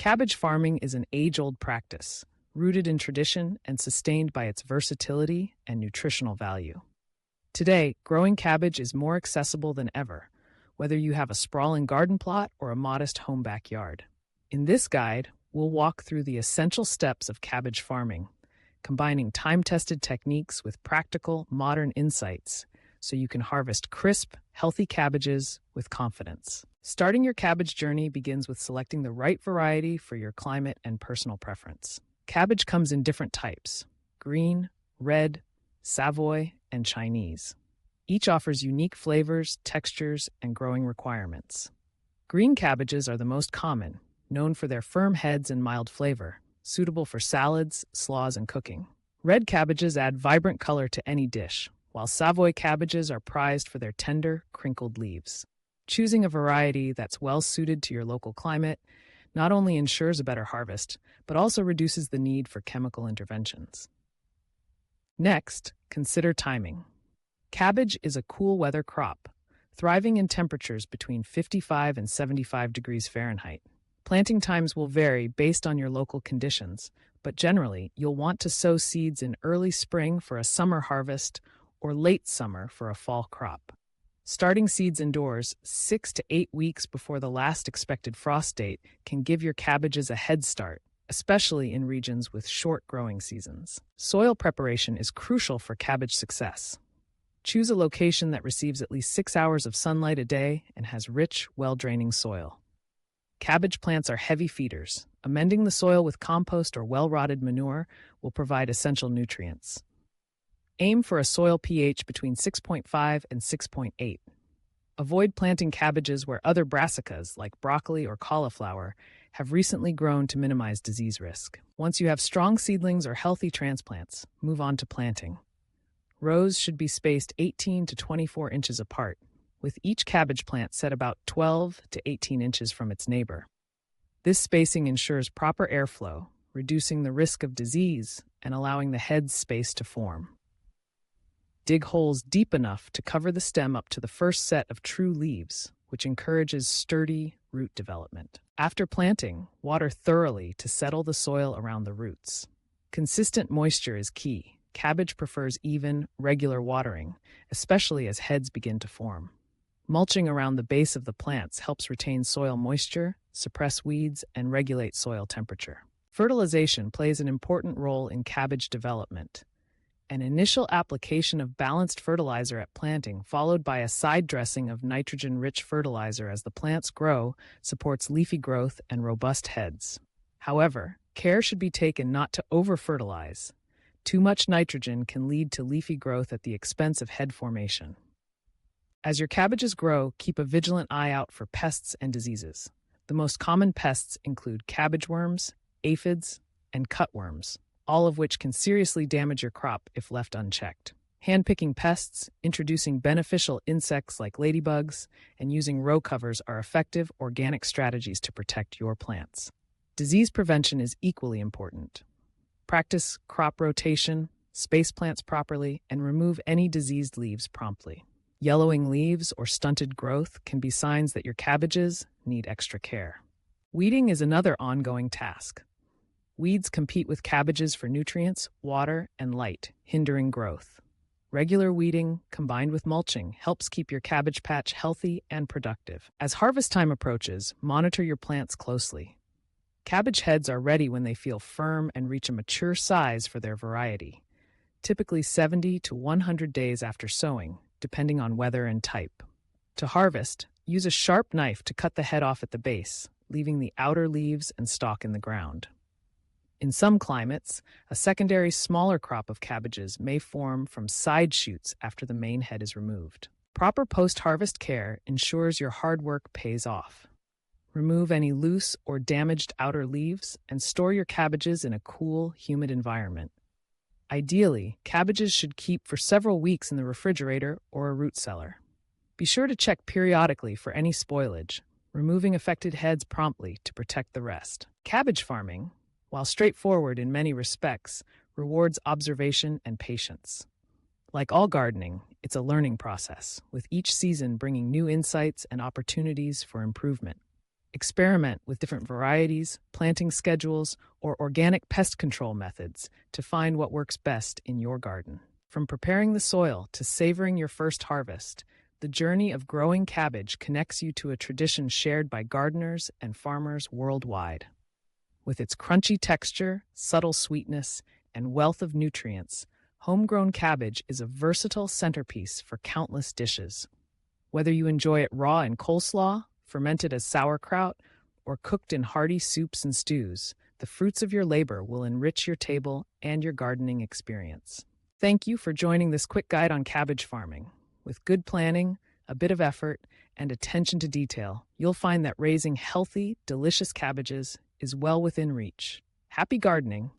Cabbage farming is an age-old practice, rooted in tradition and sustained by its versatility and nutritional value. Today, growing cabbage is more accessible than ever, whether you have a sprawling garden plot or a modest home backyard. In this guide, we'll walk through the essential steps of cabbage farming, combining time-tested techniques with practical, modern insights so you can harvest crisp, healthy cabbages with confidence. Starting your cabbage journey begins with selecting the right variety for your climate and personal preference. Cabbage comes in different types: green, red, Savoy, and Chinese. Each offers unique flavors, textures, and growing requirements. Green cabbages are the most common, known for their firm heads and mild flavor, suitable for salads, slaws, and cooking. Red cabbages add vibrant color to any dish, while Savoy cabbages are prized for their tender, crinkled leaves. Choosing a variety that's well suited to your local climate not only ensures a better harvest, but also reduces the need for chemical interventions. Next, consider timing. Cabbage is a cool weather crop, thriving in temperatures between 55 and 75 degrees Fahrenheit. Planting times will vary based on your local conditions, but generally, you'll want to sow seeds in early spring for a summer harvest or late summer for a fall crop. Starting seeds indoors 6 to 8 weeks before the last expected frost date can give your cabbages a head start, especially in regions with short growing seasons. Soil preparation is crucial for cabbage success. Choose a location that receives at least 6 hours of sunlight a day and has rich, well-draining soil. Cabbage plants are heavy feeders. Amending the soil with compost or well-rotted manure will provide essential nutrients. Aim for a soil pH between 6.5 and 6.8. Avoid planting cabbages where other brassicas, like broccoli or cauliflower, have recently grown to minimize disease risk. Once you have strong seedlings or healthy transplants, move on to planting. Rows should be spaced 18 to 24 inches apart, with each cabbage plant set about 12 to 18 inches from its neighbor. This spacing ensures proper airflow, reducing the risk of disease and allowing the head's space to form. Dig holes deep enough to cover the stem up to the first set of true leaves, which encourages sturdy root development. After planting, water thoroughly to settle the soil around the roots. Consistent moisture is key. Cabbage prefers even, regular watering, especially as heads begin to form. Mulching around the base of the plants helps retain soil moisture, suppress weeds, and regulate soil temperature. Fertilization plays an important role in cabbage development. An initial application of balanced fertilizer at planting, followed by a side dressing of nitrogen-rich fertilizer as the plants grow, supports leafy growth and robust heads. However, care should be taken not to over-fertilize. Too much nitrogen can lead to leafy growth at the expense of head formation. As your cabbages grow, keep a vigilant eye out for pests and diseases. The most common pests include cabbage worms, aphids, and cutworms, all of which can seriously damage your crop if left unchecked. Handpicking pests, introducing beneficial insects like ladybugs, and using row covers are effective organic strategies to protect your plants. Disease prevention is equally important. Practice crop rotation, space plants properly, and remove any diseased leaves promptly. Yellowing leaves or stunted growth can be signs that your cabbages need extra care. Weeding is another ongoing task. Weeds compete with cabbages for nutrients, water, and light, hindering growth. Regular weeding, combined with mulching, helps keep your cabbage patch healthy and productive. As harvest time approaches, monitor your plants closely. Cabbage heads are ready when they feel firm and reach a mature size for their variety, typically 70 to 100 days after sowing, depending on weather and type. To harvest, use a sharp knife to cut the head off at the base, leaving the outer leaves and stalk in the ground. In some climates, a secondary smaller crop of cabbages may form from side shoots after the main head is removed. Proper post-harvest care ensures your hard work pays off. Remove any loose or damaged outer leaves and store your cabbages in a cool, humid environment. Ideally, cabbages should keep for several weeks in the refrigerator or a root cellar. Be sure to check periodically for any spoilage, removing affected heads promptly to protect the rest. Cabbage farming, while straightforward in many respects, rewards observation and patience. Like all gardening, it's a learning process, with each season bringing new insights and opportunities for improvement. Experiment with different varieties, planting schedules, or organic pest control methods to find what works best in your garden. From preparing the soil to savoring your first harvest, the journey of growing cabbage connects you to a tradition shared by gardeners and farmers worldwide. With its crunchy texture, subtle sweetness, and wealth of nutrients, homegrown cabbage is a versatile centerpiece for countless dishes. Whether you enjoy it raw in coleslaw, fermented as sauerkraut, or cooked in hearty soups and stews, the fruits of your labor will enrich your table and your gardening experience. Thank you for joining this quick guide on cabbage farming. With good planning, a bit of effort, and attention to detail, you'll find that raising healthy, delicious cabbages is well within reach. Happy gardening!